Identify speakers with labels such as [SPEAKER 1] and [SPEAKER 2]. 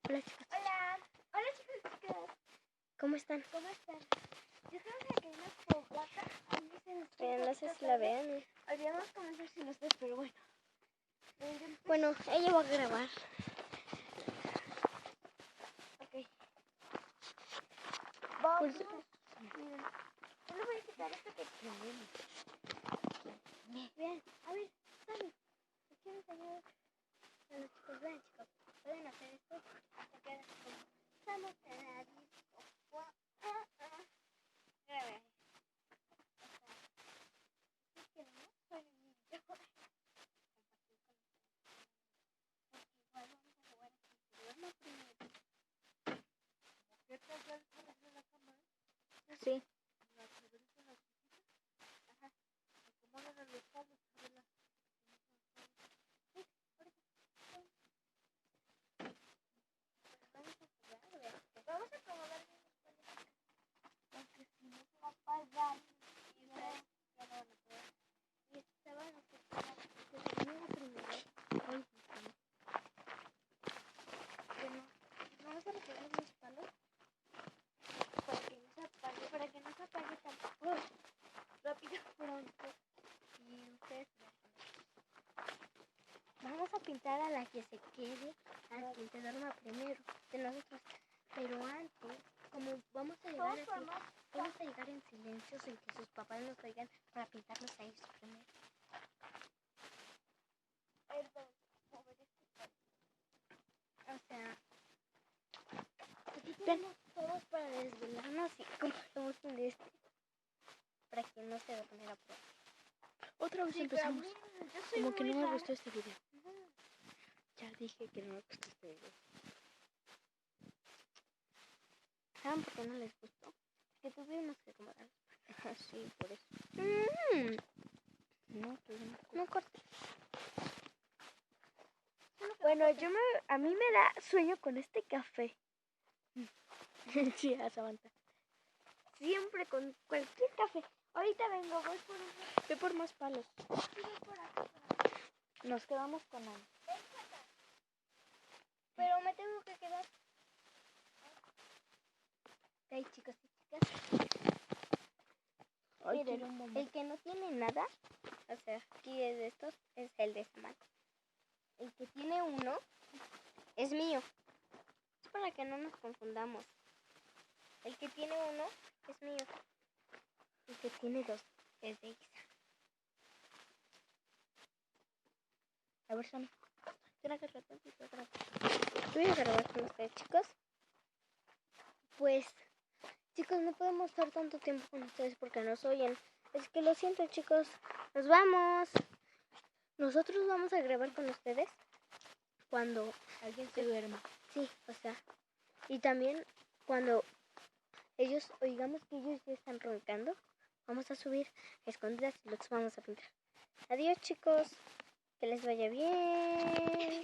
[SPEAKER 1] Hola chicos.
[SPEAKER 2] Hola. Hola chicos.
[SPEAKER 1] ¿Cómo están?
[SPEAKER 2] ¿Cómo están? Yo creo que hay una fogata.
[SPEAKER 1] No sé si la vean.
[SPEAKER 2] Olvidamos comenzar sin ustedes, pero bueno.
[SPEAKER 1] Bueno, ella va a grabar.
[SPEAKER 2] Ok. Vamos.
[SPEAKER 1] Pues,
[SPEAKER 2] Miren. Yo le voy a quitar esto que tenemos. Bien. A ver, dale. Les quiero enseñar a los chicos. Vean chicos. Pueden hacer esto. Se queda como. Estamos en la disco. Grave. Es que no soy un niño.
[SPEAKER 3] ¿Qué tal ya desarrolló la cama?
[SPEAKER 1] sí.
[SPEAKER 3] Las mujeres en las chiquitas. Ajá. Acomodan en los palos.
[SPEAKER 2] Vamos a acomodar bien los palos. Porque si no se va a pasar. Y ya no van a poder. Y estaban los que terminó primero. Bueno, vamos a retirar los palos. Para que no se apague. Para que no se apague tampoco. Rápido, pronto. Y ustedes vamos a pintar a la que se quede. A quien se duerma primero. De nosotros. Pero antes, como vamos a llegar así, vamos a llegar en silencio sin que sus papás nos oigan para pintarlos a ellos primero. O sea, aquí tenemos todos para desvelarnos y como lo usan de este, para que no se durmiera por ahí.
[SPEAKER 1] Otra vez
[SPEAKER 2] Sí,
[SPEAKER 1] empezamos.
[SPEAKER 2] yo soy
[SPEAKER 1] Como que
[SPEAKER 2] muy
[SPEAKER 1] no me
[SPEAKER 2] rara.
[SPEAKER 1] gustó este video. Ya dije que no me gustó este video. ¿Saben por qué no les gustó? Que tuvimos que acomodar. Sí, por eso. No cortes.
[SPEAKER 2] Bueno, a mí me da sueño con este café.
[SPEAKER 1] Sí, aguanta.
[SPEAKER 2] Siempre con cualquier café. Ahorita vengo, voy por un...
[SPEAKER 1] Ve por más palos.
[SPEAKER 2] Sí, voy por aquí.
[SPEAKER 1] Nos quedamos con Ana.
[SPEAKER 2] Pero me tengo que quedar. Ok, chicos y chicas.
[SPEAKER 1] Ay,
[SPEAKER 2] Miren,
[SPEAKER 1] quiero un momento.
[SPEAKER 2] el que no tiene nada, o sea, aquí es de estos, es el de Samantha. El que tiene uno es mío. Es para que no nos confundamos. El que tiene uno es mío. El que tiene dos es de Isa.
[SPEAKER 1] A ver, Sana.
[SPEAKER 2] Voy a grabar con ustedes, chicos. Pues, chicos, no podemos estar tanto tiempo con ustedes porque nos oyen. Es que lo siento, chicos. Nos vamos. Nosotros vamos a grabar con ustedes cuando
[SPEAKER 1] Alguien se duerma.
[SPEAKER 2] sí, o sea. Y también cuando ellos oigamos que ellos ya están roncando, vamos a subir a escondidas y los vamos a pintar. Adiós, chicos. Que les vaya bien.